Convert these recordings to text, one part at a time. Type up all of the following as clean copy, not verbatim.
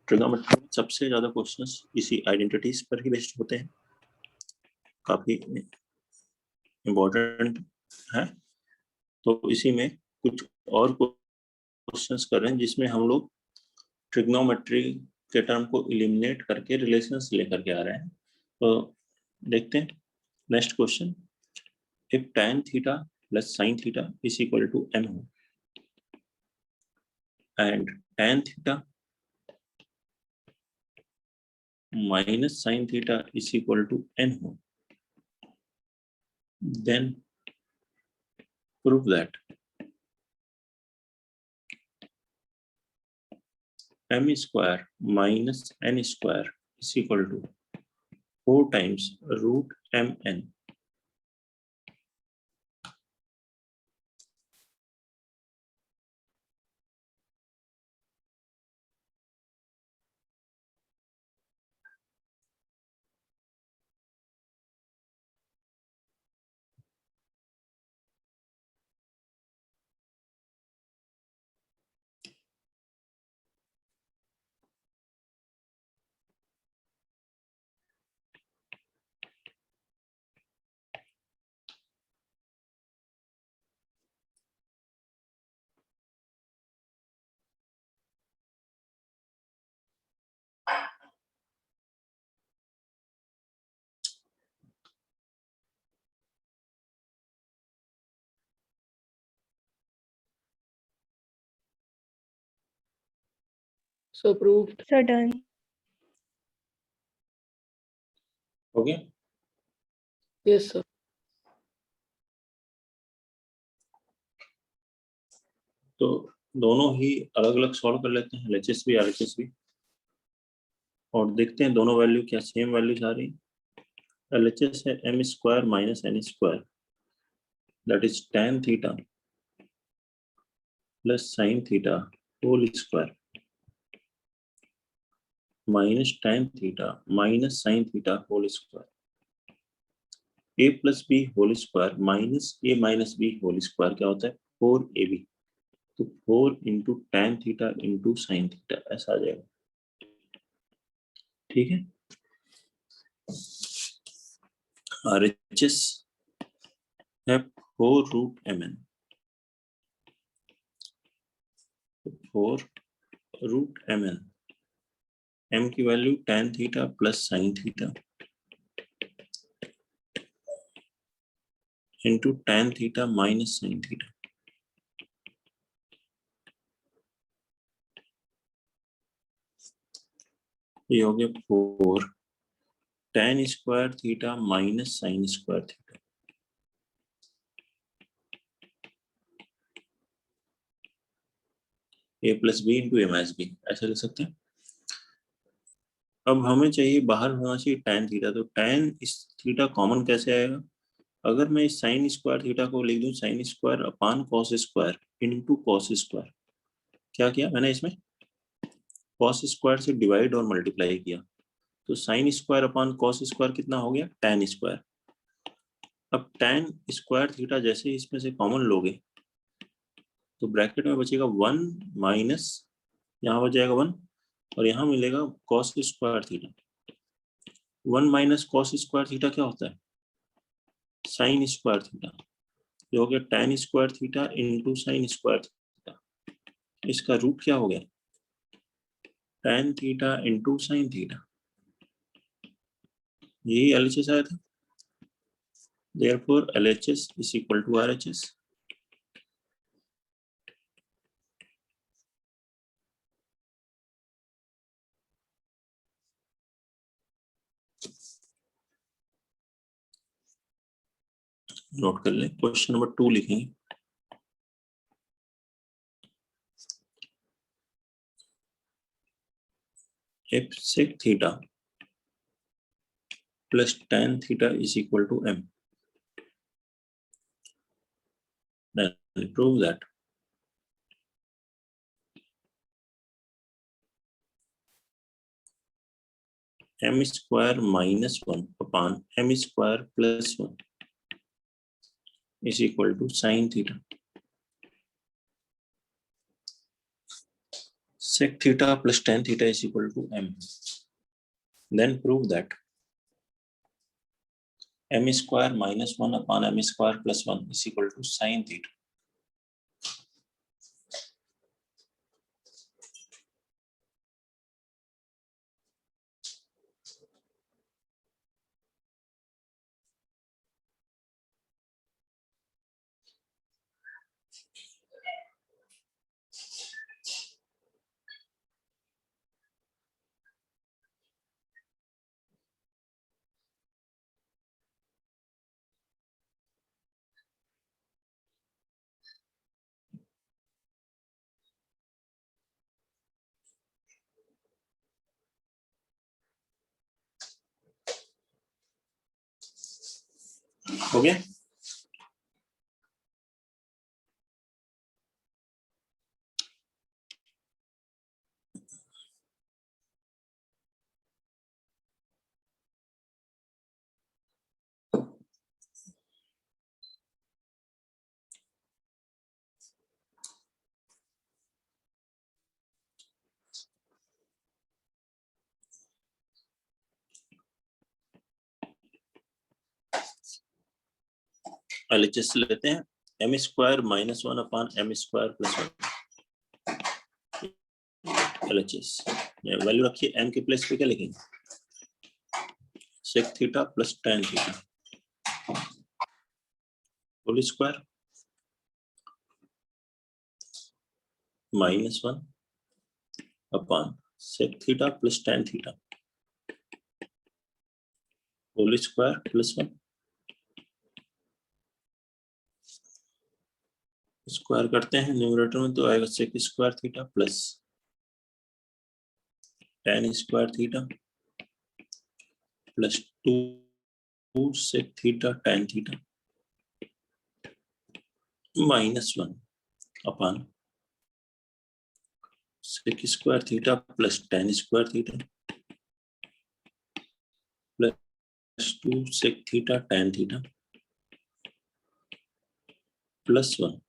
Trigonometry में सबसे ज्यादा क्वेश्चंस इसी आइडेंटिटीज पर ही बेस्ड होते हैं, काफी इम्पोर्टेंट है। तो इसी में कुछ और क्वेश्चंस कर रहे हैं जिसमें हम लोग ट्रिग्नोमेट्री के टर्म को एलिमिनेट करके रिलेशंस लेकर के आ रहे हैं। तो देखते हैं next question. If tan theta plus sin theta is equal to m हो and tan theta minus sin theta is equal to n हो, then prove that m square minus n square is equal to 4 times root mn. So proved. So done. हो गया? Yes, sir. तो दोनों ही अलग अलग solve कर लेते हैं, LHS भी RHS भी, और देखते हैं दोनों वैल्यू क्या सेम वैल्यूज आ रही। LHS है m square minus n square, that is tan theta plus sin theta whole square minus tan theta minus sin theta whole square, a plus b whole square minus a minus b whole square क्या होता है 4ab, तो 4 into tan theta into sine theta ऐसा आ जाएगा। ठीक है, RHS है 4 root mn, 4 root mn, m की value tan theta plus sine theta into tan theta minus sine theta, ये हो गया 4 tan square theta minus sine square theta, a plus b into a minus b ऐसा लिख सकते हैं। अब हमें चाहिए बाहर होना चाहिए tan थीटा, तो tan इस थीटा कॉमन कैसे आएगा? अगर मैं इस साइन स्क्वायर थीटा को लिख दूं sine square upon cos square into cos square, क्या किया मैंने इसमें कॉस स्क्वायर से डिवाइड और मल्टीप्लाई किया, तो sine square upon cos square कितना हो गया tan स्क्वायर। अब tan स्क्वायर थीटा जैसे इसमें से कॉमन लोगे तो ब्रैकेट में बचेगा 1 माइनस, यहाँ हो जाएगा 1 और यहाँ मिलेगा cos square theta. 1 minus cos square theta क्या होता है साइन स्क्वायर थीटा, जो हो गया tan square theta into sine square theta, इसका रूट क्या हो गया tan theta into sine theta, यही LHS आया था। Therefore LHS is equal to RHS। Note कर लें, क्वेश्चन नंबर 2 लिखेंगे। If sec theta plus tan theta is equal to m, then prove that m square minus 1 upon m square plus 1 is equal to sin theta। sec theta plus tan theta is equal to m. Then prove that m square minus 1 upon m square plus 1 is equal to sin theta. हो गया? LHS लेते हैं m square minus 1 upon m square plus 1 LHS value रखिए m के place पे क्या लिखेंगे sec theta plus tan theta whole square minus 1 upon sec theta plus tan theta whole square plus 1 square करते हैं न्यूमरेटर में तो आएगा sec square theta plus tan square theta plus 2 sec theta tan theta minus 1 upon sec square theta plus tan square theta plus 2 sec theta tan theta plus 1।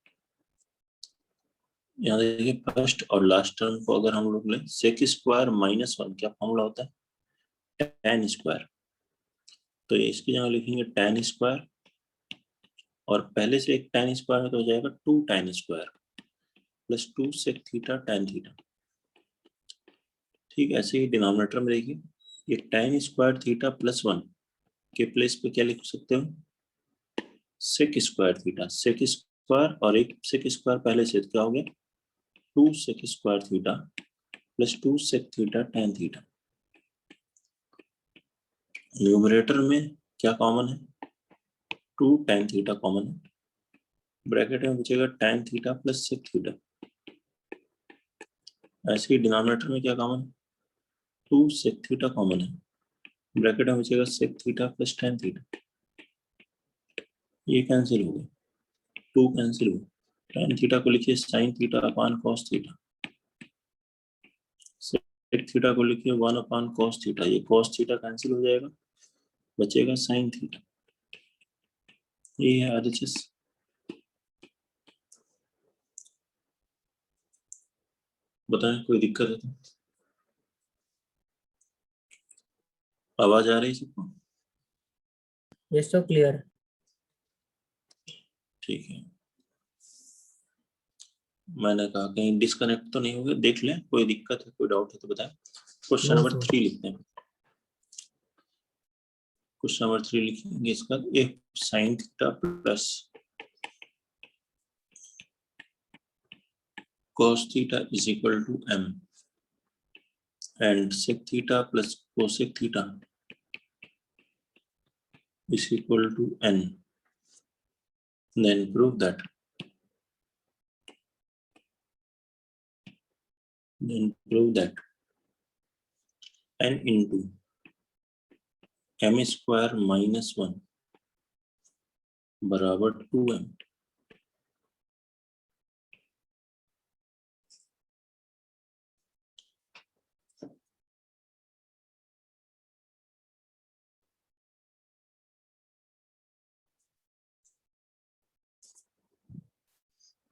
यहाँ देखिए first और last term को अगर हम लोग लें sec स्क्वायर माइनस 1 क्या formula होता है tan स्क्वायर, तो इसकी जगह लिखेंगे tan स्क्वायर और पहले से एक tan स्क्वायर है तो हो जाएगा 2 tan square plus 2 sec theta tan theta. ठीक, ऐसे ही डिनोमिनेटर में देखिए ये tan स्क्वायर थीटा प्लस 1 के प्लेस पे क्या लिख सकते हो sec square theta, sec square और एक sec स्क्वायर पहले से क्या हो गया 2 sec square theta plus 2 sec theta tan theta. Numerator में क्या कॉमन है 2 tan थीटा कॉमन है, ब्रैकेट में बचेगा tan theta plus sec theta. ऐसे ही डिनोमिनेटर में क्या कॉमन है 2 sec थीटा कॉमन है, ब्रैकेट में बचेगा sec theta plus tan theta. ये कैंसिल हो गया 2 कैंसिल हो, tan थीटा को लिखिए sin theta upon cos theta, sec theta को लिखिए 1 अपॉन cos थीटा, ये cos थीटा कैंसिल हो जाएगा बचेगा sin थीटा। ये है RHS। बताएं कोई दिक्कत है तो? आवाज आ रही है सबको? यस तो क्लियर। ठीक है, मैंने कहा कहीं डिस्कनेक्ट तो नहीं हो गया, देख लें कोई दिक्कत है कोई डाउट है तो बताएं। Question No, number sir. 3 लिखते हैं। क्वेश्चन नंबर 3 लिखेंगे इसका if sin theta plus cos theta is equal to m and sec theta plus cosec theta is equal to n, then prove that n into m square minus 1 बराबर 2m।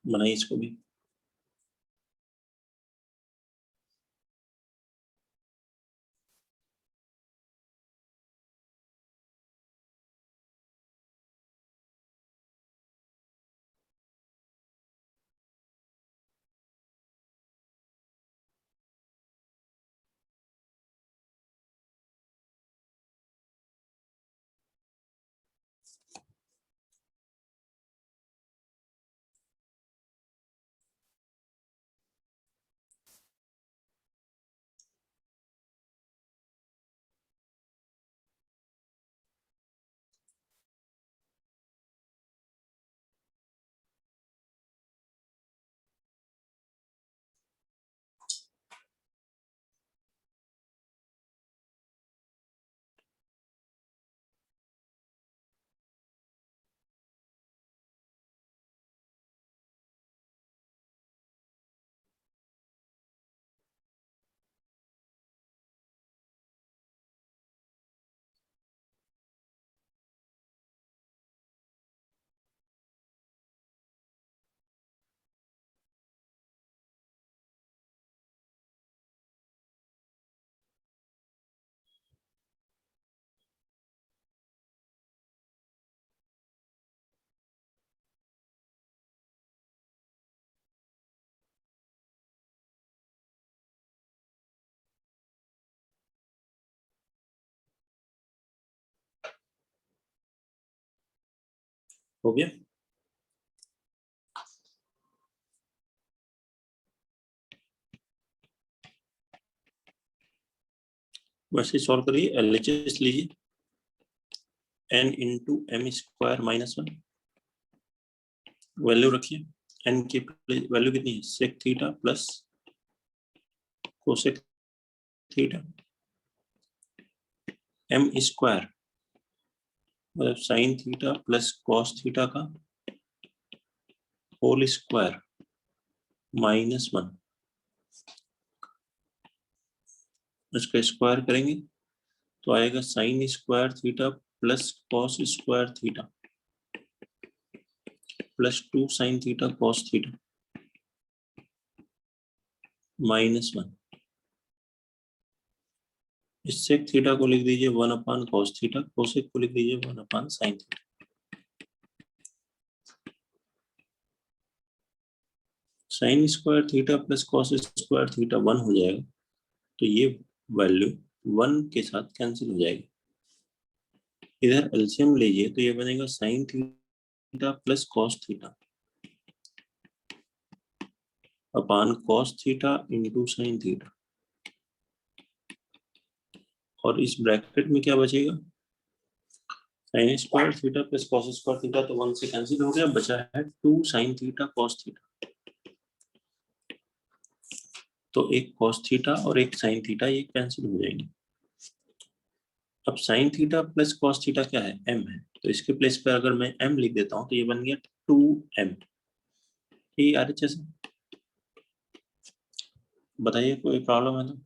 बनाइए इसको भी। हो गया? वैसे solve करिए, LHS लीजिए, n into M square minus 1, value रखिए, n की वैल्यू कितनी है, sec theta plus cosec theta, m square मतलब sine theta plus cos theta का होल स्क्वायर माइनस 1, इसका स्क्वायर करेंगे तो आएगा sine square theta plus cos square theta plus 2 sine theta cos theta minus 1। इस सेक थीटा को लिख दीजिए 1 अपान कॉस थीटा, कोसेक को लिख दीजिए 1 अपान sine theta. Sign square theta plus cos square theta 1 हो जाएगा, तो ये वैल्यू 1 के साथ कैंसिल हो जाएगी। इधर एलसीएम लीजिए तो ये बनेगा sign theta plus cos theta upon cos theta into sine theta, और इस ब्रैकेट में क्या बचेगा, sign square theta plus cos square theta तो 1 से कैंसिल हो गया, बचा है 2 साइन थीटा कॉस थीटा। तो एक कॉस थीटा और एक साइन थीटा ये कैंसिल हो जाएंगे। अब sign theta plus cos theta क्या है, m है, तो इसके प्लेस पर अगर मैं m लिख देता हूं तो ये बन गया 2m। ये RHS है, बताइए कोई प्रॉब्लम है तो?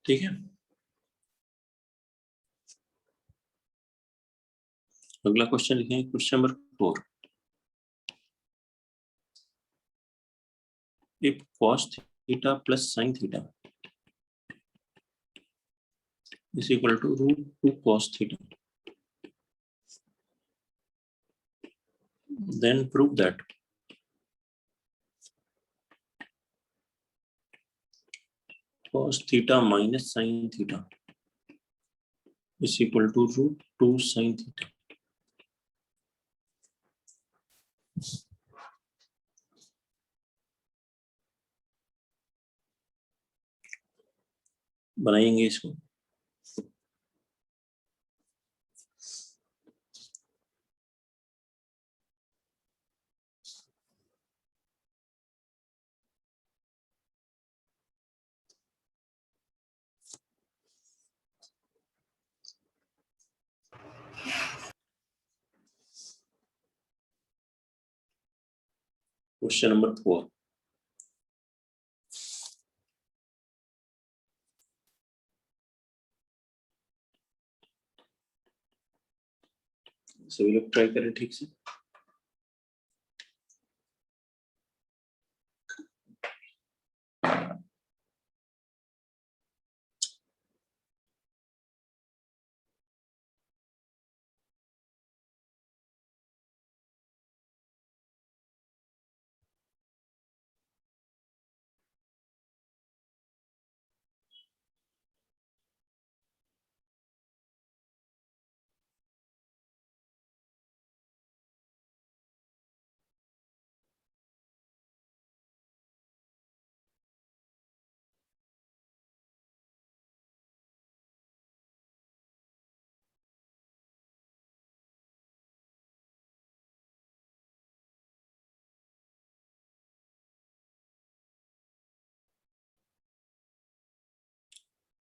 ठीक है, अगला क्वेश्चन लिखेंगे, question number 4। If cos theta plus sin theta is equal to root 2 cos theta, then prove that cos theta minus sin theta is equal to root 2 sin theta। बनाएंगे इसको, क्वेश्चन नंबर 4। सभी लोग try करें ठीक से।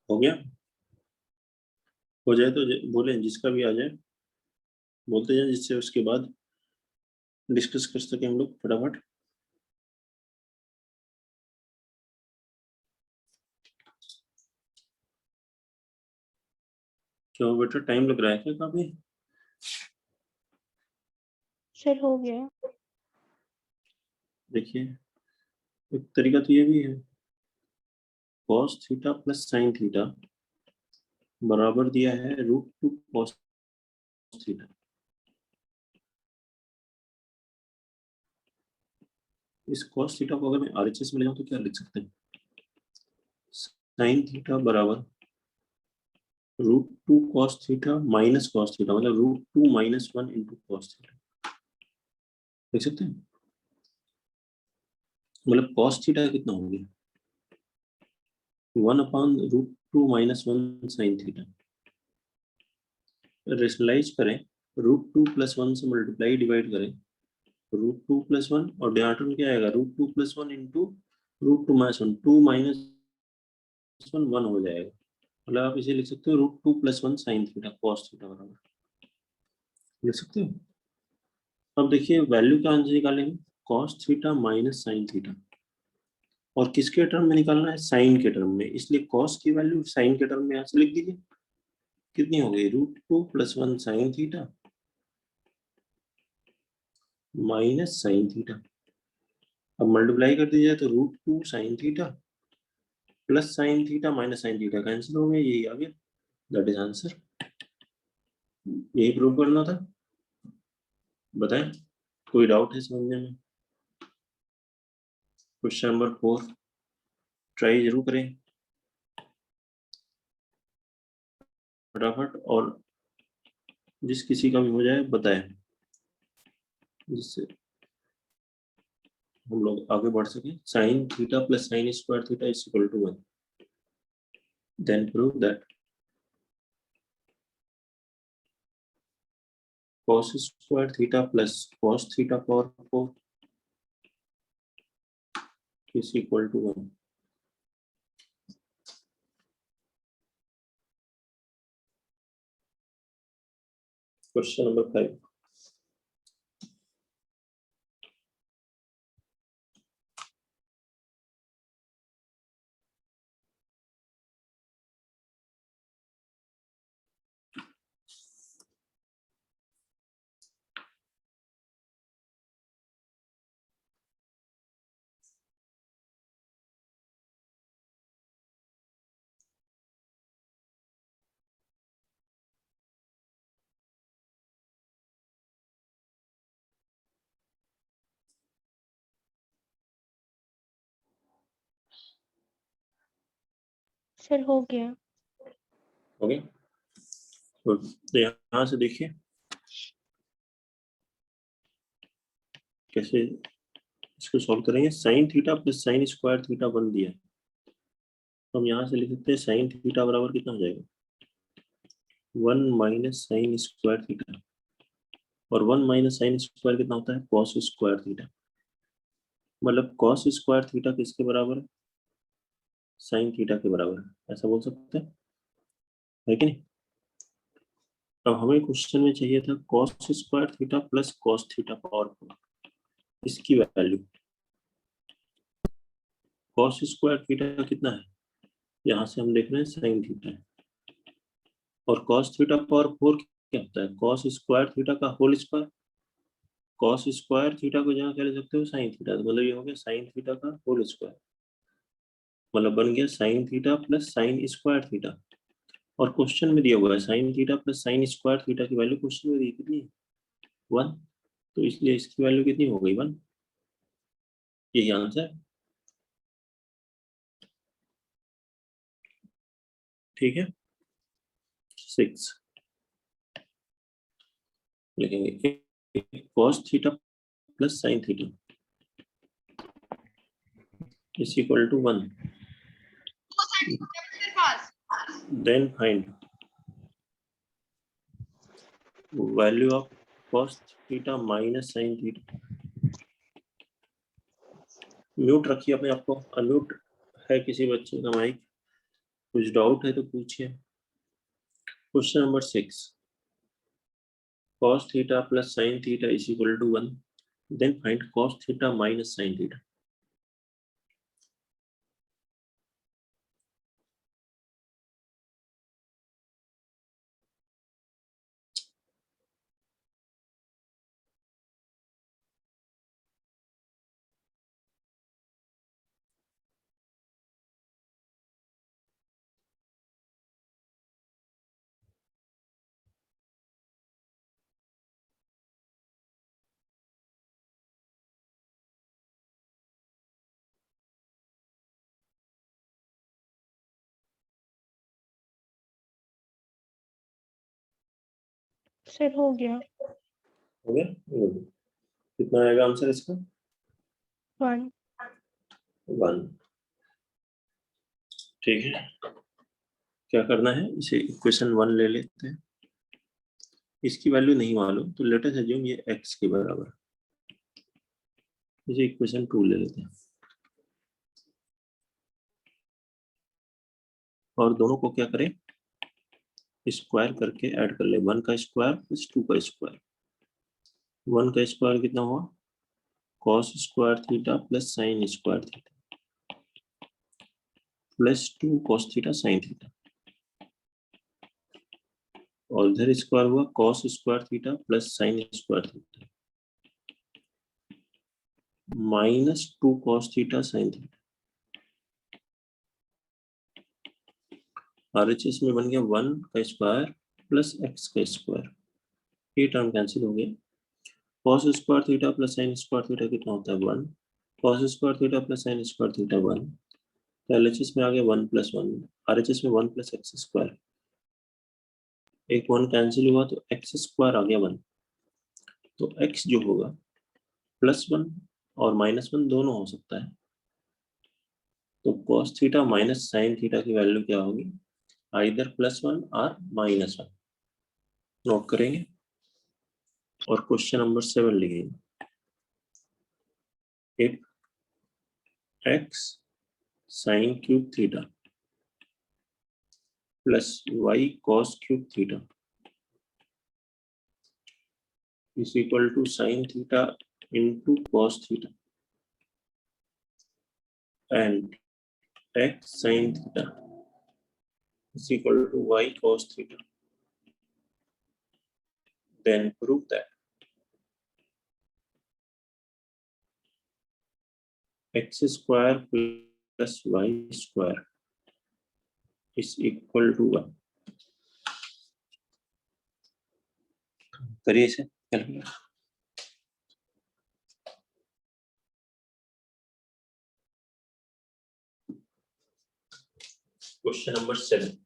हो गया, हो जाए तो बोले, जिसका भी आ जाए बोलते जाए, जिससे उसके बाद डिस्कस कर सके हम लोग फटाफट। क्यों बेटा, टाइम लग रहा है क्या काफी? सर हो गया। देखिए, एक तरीका तो ये भी है, cos theta plus sin theta बराबर दिया है रूट 2 cos थीटा। इस cos थीटा को अगर मैं RHS में ले जाऊं तो क्या लिख सकते हैं, साइन थीटा बराबर √2 cos theta minus cos theta, मतलब √2 - 1 इंटू cos थीटा। देख सकते हैं, मतलब cos थीटा कितना हो गया, 1/√2 - 1 साइन थीटा। रेशनलाइज करें, √2 + 1 से मल्टीप्लाई डिवाइड करें, √2 + 1 और डिनोमिनेटर क्या आएगा, √2 + 1 इंटू √2 - 1, 2 - 1 1 हो जाएगा। मतलब आप इसे लिख सकते हो √2 + 1 साइन थीटा cos थीटा बराबर, लिख सकते हो। अब देखिए वैल्यू क्या आंसर निकालेंगे, cos theta minus sine theta, और किसके टर्म में निकालना है, साइन के टर्म में, इसलिए cos की वैल्यू साइन के टर्म में यहाँ से लिख दीजिए। कितनी हो गई, √2 + 1 sine theta minus sine theta. अब मल्टीप्लाई कर दीजिए तो √2 sine theta plus sine theta minus sine theta cancel हो गया, यही आ गया, दैट इज आंसर। यही प्रूव करना था। बताएं, कोई डाउट है समझने में? क्वेश्चन नंबर 4 ट्राई जरूर करें फटाफट, और जिस किसी का भी हो जाए बताएं, जिससे हम लोग आगे बढ़ सके। Sine theta plus sine square theta is equal to 1, then prove that cos square theta plus cos theta power 4 is equal to 1। Question number 5, sir हो गया। ओके। तो यहाँ से देखिए कैसे इसको सॉल्व करेंगे। Sign theta plus sine square theta 1 दिया, तो हम यहाँ से लिख सकते हैं साइन थीटा बराबर कितना हो जाएगा, 1 माइनस साइन स्क्वायर थीटा, और 1 माइनस साइन स्क्वायर कितना होता है, कॉस स्क्वायर थीटा। मतलब कॉस स्क्वायर थीटा किसके बराबर है, साइन थीटा के बराबर है, ऐसा बोल सकते हैं, है कि नहीं। अब हमें क्वेश्चन में चाहिए था cos square theta plus cos theta power 4, इसकी वैल्यू। कॉस स्क्वायर थीटा कितना है, यहाँ से हम देख रहे हैं साइन थीटा है, और कॉस थीटा पावर 4 क्या होता है, कॉस स्क्वायर थीटा का whole square. Cos square theta को जहाँ क्या ले सकते हो, साइन थीटा, तो मतलब ये हो गया साइन थीटा का होल स्क्वायर, मतलब बन गया sign theta plus sine square theta. और क्वेश्चन में दिया हुआ है sign theta plus sine square theta की वैल्यू क्वेश्चन में दी कितनी है, 1, तो इसलिए इसकी वैल्यू कितनी हो गई, 1। यही आंसर है, ठीक है। 6 लिखेंगे, cos theta plus sine theta is equal to 1, then find value of cos theta minus sine theta. Mute रखिए अपने आप को, अनम्यूट है किसी बच्चे का माइक, कुछ डाउट है तो पूछिए। Question number 6, cos theta plus sin theta is equal to 1, then find cos theta minus sin theta। Sir हो गया। हो गया? कितना आएगा आंसर इसका? 1। 1। ठीक है, क्या करना है, इसे इक्वेशन 1 ले लेते हैं। इसकी वैल्यू नहीं मालूम तो लेट अस अज्यूम ये x के बराबर है। इसे इक्वेशन 2 ले लेते हैं और दोनों को क्या करें, स्क्वायर करके ऐड कर ले। 1 का स्क्वायर प्लस 2 का स्क्वायर। 1 का स्क्वायर कितना हुआ, cos square theta plus sine square theta plus 2 cos theta sine theta, और इधर स्क्वायर हुआ cos square theta plus sine square theta minus 2 cos theta sine theta. RHS में बन गया 1 का स्क्वायर प्लस x का स्क्वायर, ये टर्म कैंसिल हो गया। cos square theta plus sine square theta कितना होता है 1, cos square theta plus sine square theta 1, तो LHS में आ गया 1 प्लस 1, RHS में 1 प्लस एक्स स्क्वायर, एक 1 कैंसिल हुआ तो एक्स स्क्वायर आ गया 1, तो x जो होगा प्लस 1 और माइनस 1 दोनों हो सकता है, तो cos theta minus sine theta की वैल्यू क्या होगी, आइदर प्लस 1 और माइनस 1। नोट करेंगे और क्वेश्चन नंबर 7 लिखेंगे। If x sine cube theta plus y cos cube theta is equal to sin theta into cos theta and x sin theta is equal to y cos theta, then prove that x square plus y square is equal to 1। करिए इसे calculate. Question number 7।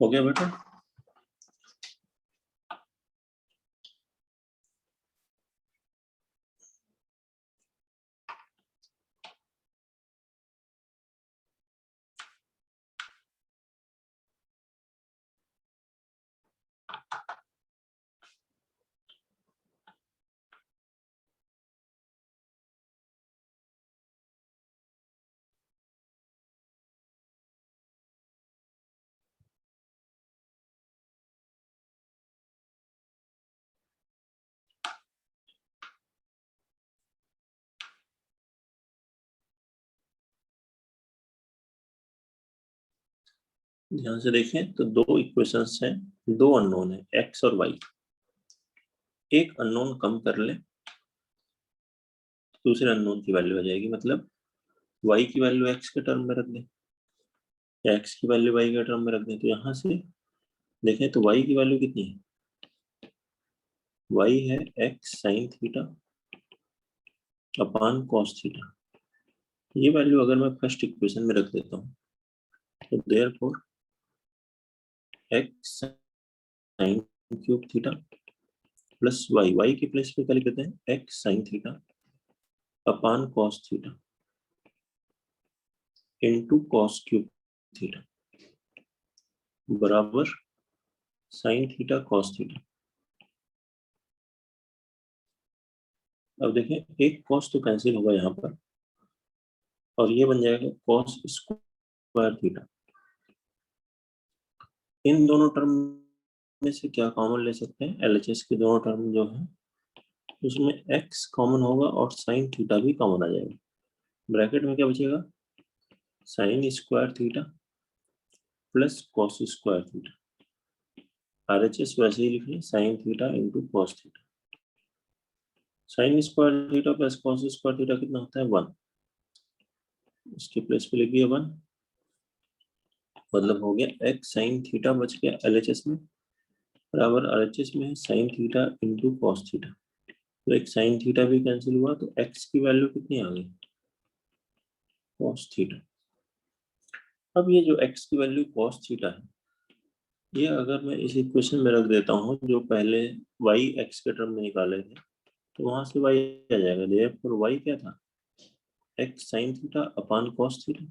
हो गया बेटा? ध्यान से देखें तो दो इक्वेशंस हैं, दो अननोन है x और y। एक अननोन कम कर ले, दूसरे अननोन की वैल्यू आ जाएगी, मतलब y की वैल्यू x के टर्म में रख दें या x की वैल्यू y के टर्म में रख दें। तो यहाँ से देखें तो y की वैल्यू कितनी है, y है x sine theta upon cos theta. ये वैल्यू अगर मैं फर्स्ट इक्वेशन में रख देता हूँ तो therefore x sine cube theta plus y के प्लेस पे क्या लिख देते हैं, x sine theta upon cos theta into cos cube theta बराबर साइन थीटा cos थीटा। अब देखें एक कॉस तो कैंसिल होगा यहाँ पर और ये बन जाएगा कॉस स्क्वायर थीटा। इन दोनों टर्म में से क्या कॉमन ले सकते हैं? एलएचएस के दोनों टर्म जो है उसमें x कॉमन होगा और साइन थीटा भी कॉमन आ जाएगा। ब्रैकेट में क्या बचेगा? Sign square theta plus cos square theta. RHS वैसे ही लिख लें, sign theta into cos theta. Sign square theta plus cos square theta कितना होता है? 1। इसके प्लेस पे लिख दिया 1, मतलब हो गया x साइन थीटा बच गया एलएचएस में बराबर आरएचएस में है sign theta into cos theta. तो एक साइन थीटा भी कैंसिल हुआ तो x की वैल्यू कितनी आ गई? Cos theta. अब ये जो x की वैल्यू कॉस थीटा है, ये अगर मैं इस इक्वेशन में रख देता हूँ जो पहले y x के टर्म में निकाले थे, तो वहां से y आ जाएगा। देयरफॉर y क्या था? x sine theta upon cos theta.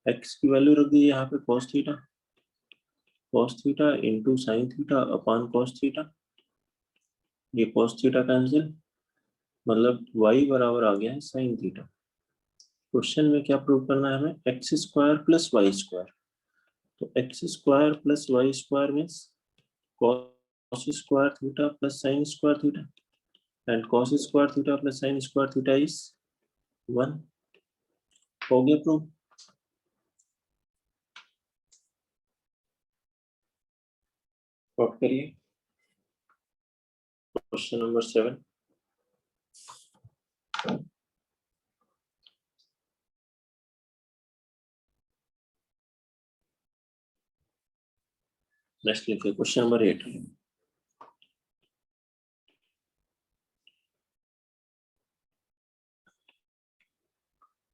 x की वैल्यू रख दी यहाँ पे cos theta into sine theta upon cos theta. ये कॉस थीटा कैंसिल, मतलब y बराबर आ गया है साइन थीटा। क्वेश्चन में क्या प्रूव करना है हमें? X square plus y square. तो x square plus y square means cos square theta plus sine square theta, and cos square theta plus sine square theta is 1। हो गया prove. Note करिए question number 7। Next लिखिए question number 8।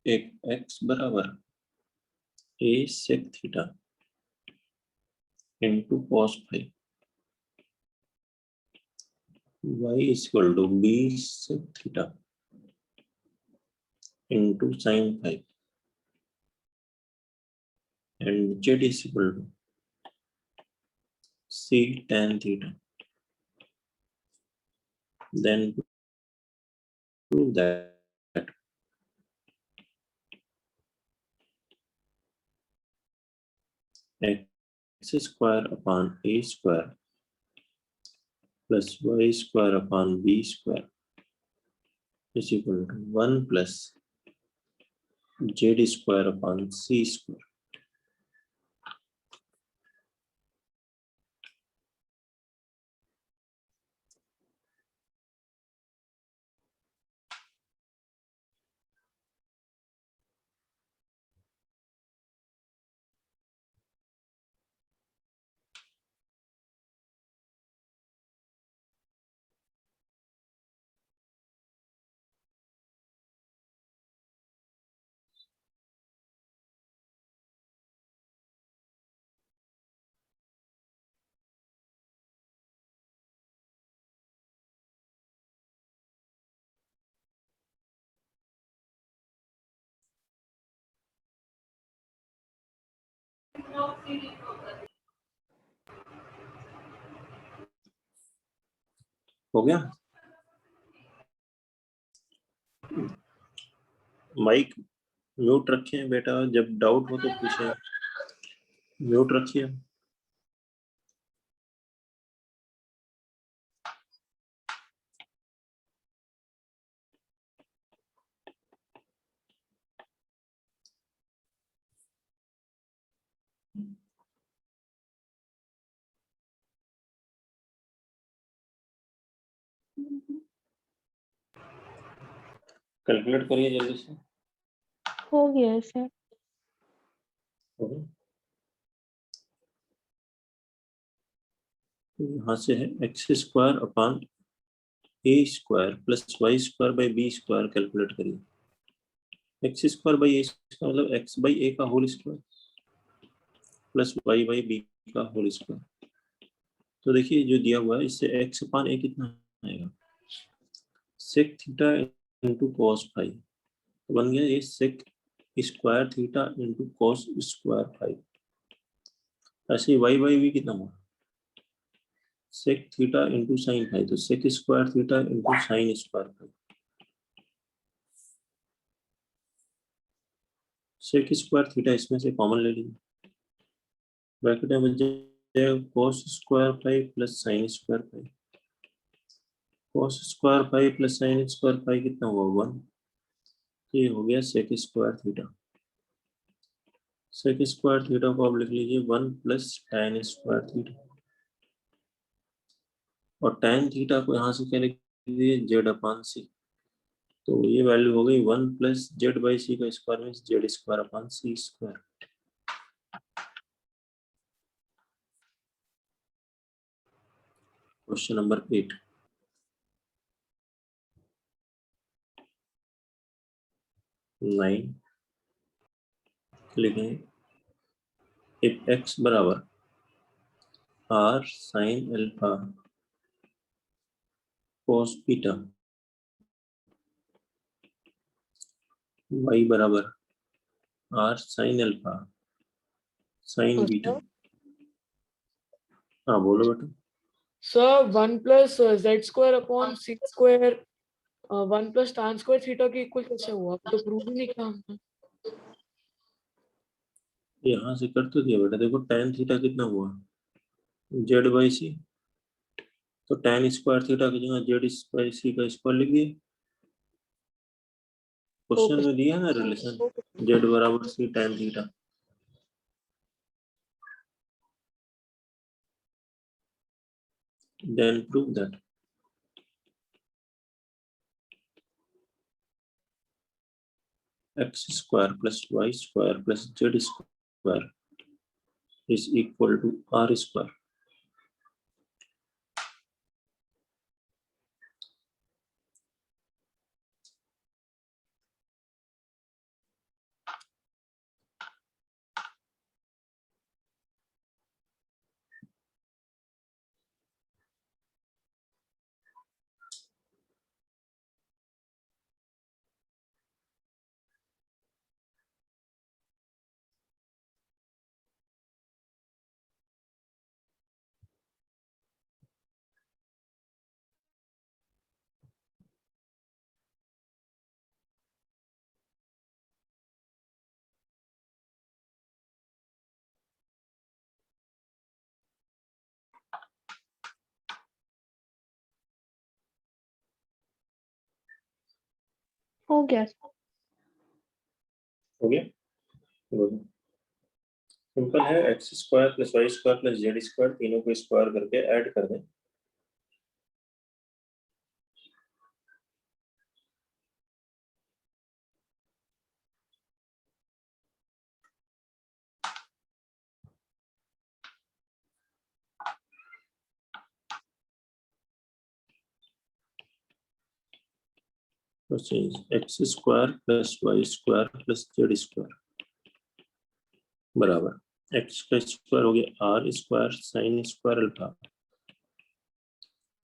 एक x बराबर a sec theta into cos five, y equal to b sec theta into sine five, and z is equal to c tan theta. Then prove that x square upon a square plus y square upon b square is equal to 1 plus z square upon c square. हो गया? Mic mute रखें बेटा, जब doubt हो तो पूछें। Mute रखिए। Calculate करिए जल्दी से। हो गया सर। हो गया? यहाँ से है x square upon a square plus y square by b square. Calculate करिए। X square by a square मतलब एक्स बाई ए का whole square plus y by b का होल स्क्वायर। तो देखिए जो दिया हुआ है इससे एक्स अपान ए कितना आएगा? Sec theta into cos five, तो बन गया ये sec square theta into cos square five. ऐसे वाई बाई बी कितना हुआ? Sec theta into sine phi, तो sec square theta into sine square phi. Sec square theta इसमें से कॉमन ले लीजिए, ब्रैकेट में बच जाएगा cos square phi plus sine square phi. cos square phi plus sine square phi कितना हुआ 1, ये हो गया sec square theta. Sec square theta को आप लिख लीजिए 1 प्लस tan स्क्वायर थीटा, और tan थीटा को यहाँ से क्या लिख दीजिए जेड अपान सी, तो ये वैल्यू हो गई 1 प्लस जेड बाई सी का square means z square upon c square. Question number 8, लिखें इफ x बराबर r sin alpha cos beta, y बराबर r sin alpha sin beta. हाँ बोलो बेटा। Sir 1 plus z square upon c square 1 plus tan square theta के equal कैसे हुआ? तो प्रूव नहीं किया हमने। यहाँ से कर तो दिया बेटा, देखो tan थीटा कितना हुआ जेड बाई सी, तो tan स्क्वायर थीटा की जगह जेड बाई सी का स्क्वायर लिख दिए। क्वेश्चन में दिया ना रिलेशन जेड बराबर सी tan theta. Then prove that x square plus y square plus z square is equal to r square। हो गया सर। हो गया, सिंपल है। X square plus y square plus z square तीनों को स्क्वायर करके add कर दें। तो change x square plus y square plus z square बराबर एक्स का स्क्वायर हो गया r square sine square alpha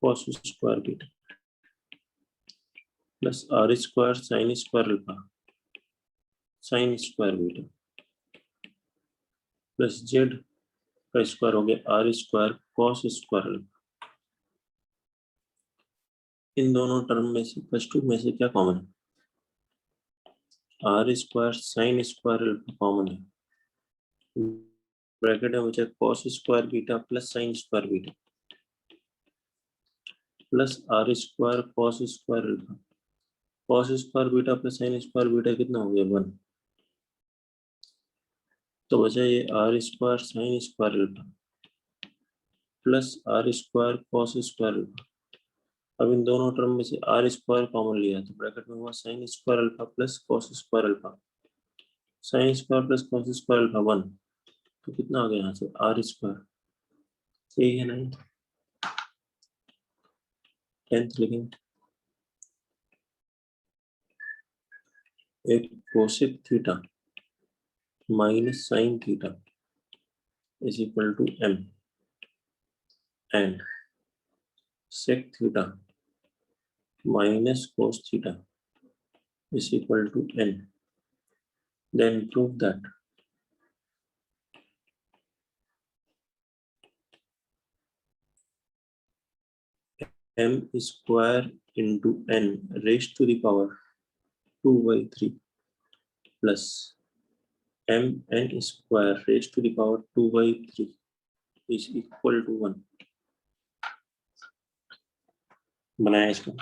cos square beta plus r square sine square alpha sine square beta plus z का square हो गया r square cos square alpha. इन दोनों term में से फर्स्ट टू में से क्या कॉमन है? R square sine square alpha common है, ब्रैकेट में बचा cos square beta plus sine square beta plus r square cos square alpha cos square beta plus sine square beta कितना हो गया 1, तो बचा ये r square sine square alpha plus r square cos square alpha. अब इन दोनों term में से आर स्क्वायर कॉमन लिया तो ब्रैकेट में हुआ sign square alpha plus cos square alpha, sine square plus cos square alpha 1, तो कितना आ गया यहाँ से आर स्क्वायर। सही है नहीं? 10th लिखेंगे एक cosec theta minus sine theta is equal to m and sec theta minus cos theta is equal to n. Then prove that m square into n raised to the power 2/3 plus mn square raised to the power 2/3 is equal to 1 बनाया इसको।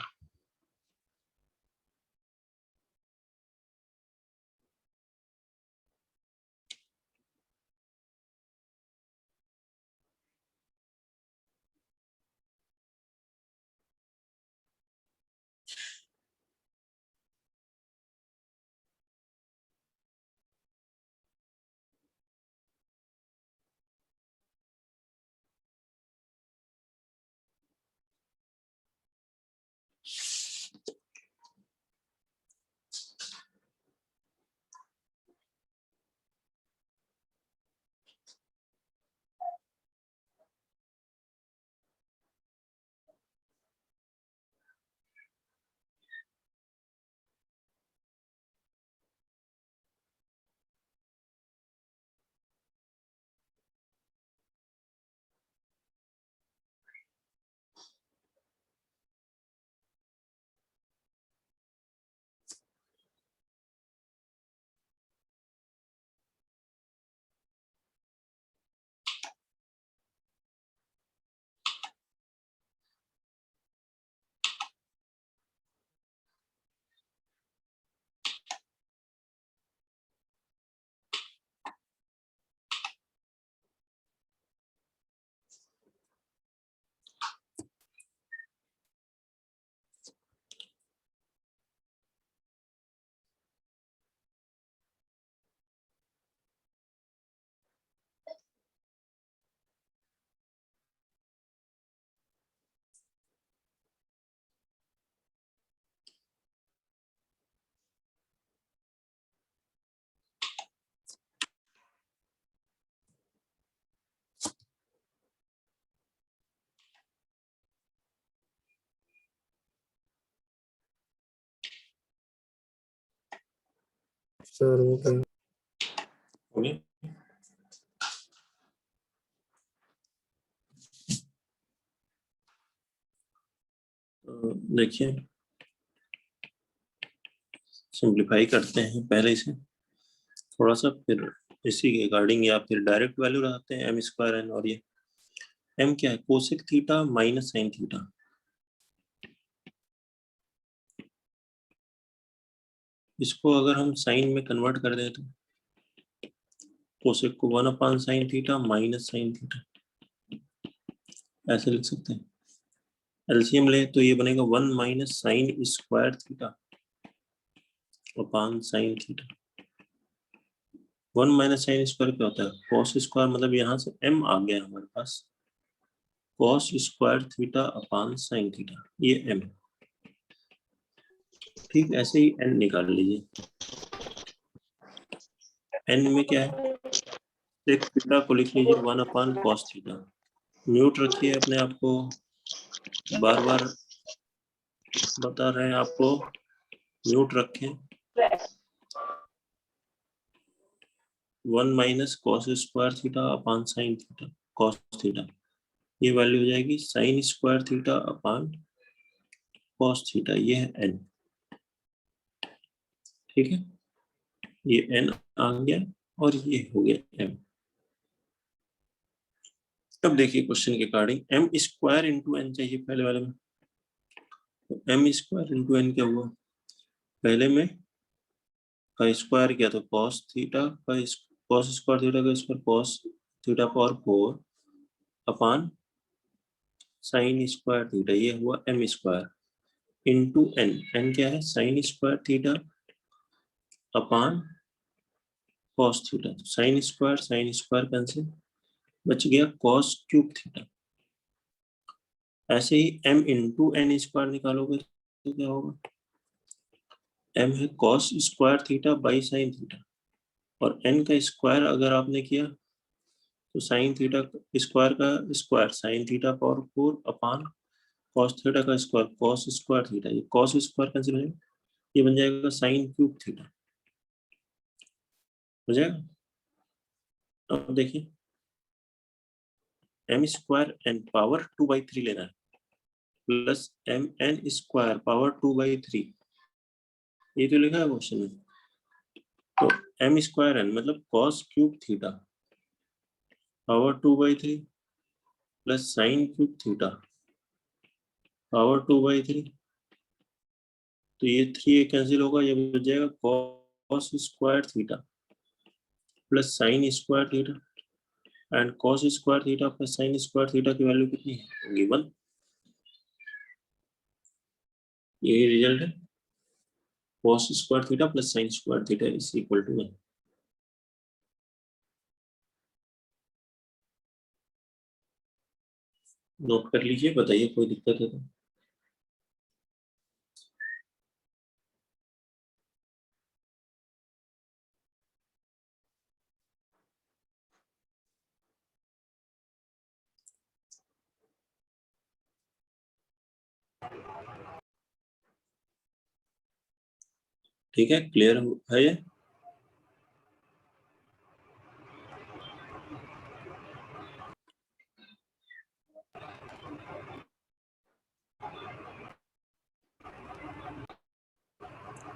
Sir हो गया। Okay देखिए simplify करते हैं पहले इसे थोड़ा सा, फिर इसी के अकॉर्डिंग या फिर डायरेक्ट वैल्यू लगाते हैं m स्क्वायर n, और ये m क्या है cosec theta minus sine theta. इसको अगर हम साइन में कन्वर्ट कर दें तो कोसेक को 1/sin theta minus sine theta ऐसे लिख सकते हैं। एलसीएम ले तो ये बनेगा 1 minus sine square theta upon sine theta. 1 minus sine square क्या होता है कॉस स्क्वायर, मतलब यहाँ से m आ गया हमारे पास cos square theta upon sine theta, ये m। ठीक ऐसे ही n निकाल लीजिए। n में क्या है सेक थीटा को लिख लीजिए 1/cos थीटा। म्यूट रखिए अपने आप को, बार बार बता रहे हैं आपको म्यूट रखें। 1 minus cos square theta upon sine theta cos theta, ये वैल्यू हो जाएगी साइन स्क्वायर थीटा अपान कॉस थीटा, ये है n। ठीक है ये n आ गया और ये हो गया m। तब देखिए क्वेश्चन के according m square into n चाहिए पहले वाले में, तो m स्क्वायर इंटू n क्या हुआ पहले में का स्क्वायर किया तो कॉस थीटा का कॉस स्क्वायर थीटा का स्क्वायर कॉस थीटा पावर 4 अपान साइन स्क्वायर थीटा, ये हुआ m square into n। n क्या है साइन स्क्वायर थीटा अपान cos theta, sine square cancel, बच गया कॉस क्यूब थीटा। ऐसे ही m इंटू एन स्क्वायर निकालोगे तो क्या होगा m है cos square theta by sine theta, और n का स्क्वायर अगर आपने किया तो साइन थीटा स्क्वायर का स्क्वायर साइन थीटा पावर 4 अपान कॉस थीटा का स्क्वायर कॉस स्क्वायर थीटा, ये कॉस स्क्वायर कैंसिल हो जाएगा, ये बन जाएगा साइन क्यूब थीटा हो जाएगा। अब देखिए m स्क्वायर n पावर 2/3 लेना है, प्लस mn² पावर 2/3, ये तो लिखा है क्वेश्चन में। तो m²n मतलब cos cube theta power 2/3 plus sine cube theta power 2/3, तो ये 3 कैंसिल होगा, ये बच जाएगा cos square theta plus sine square theta, and cos square theta plus sine square theta की वैल्यू कितनी है, होगी 1। यही रिजल्ट है, cos square theta plus sine square theta is equal to 1। Note कर लीजिए, बताइए कोई दिक्कत है तो। ठीक है, क्लियर है ये?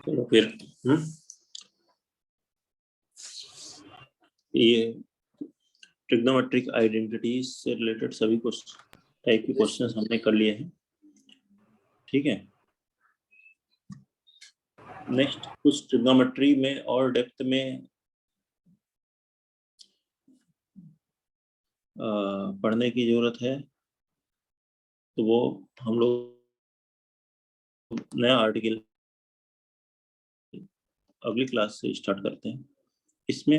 चलो फिर ये ट्रिग्नोमेट्रिक आइडेंटिटी से रिलेटेड सभी टाइप के क्वेश्चंस हमने कर लिए हैं। ठीक है, नेक्स्ट कुछ ट्रिग्नोमेट्री में और डेप्थ में पढ़ने की जरूरत है, तो वो हम लोग नया आर्टिकल अगली क्लास से स्टार्ट करते हैं। इसमें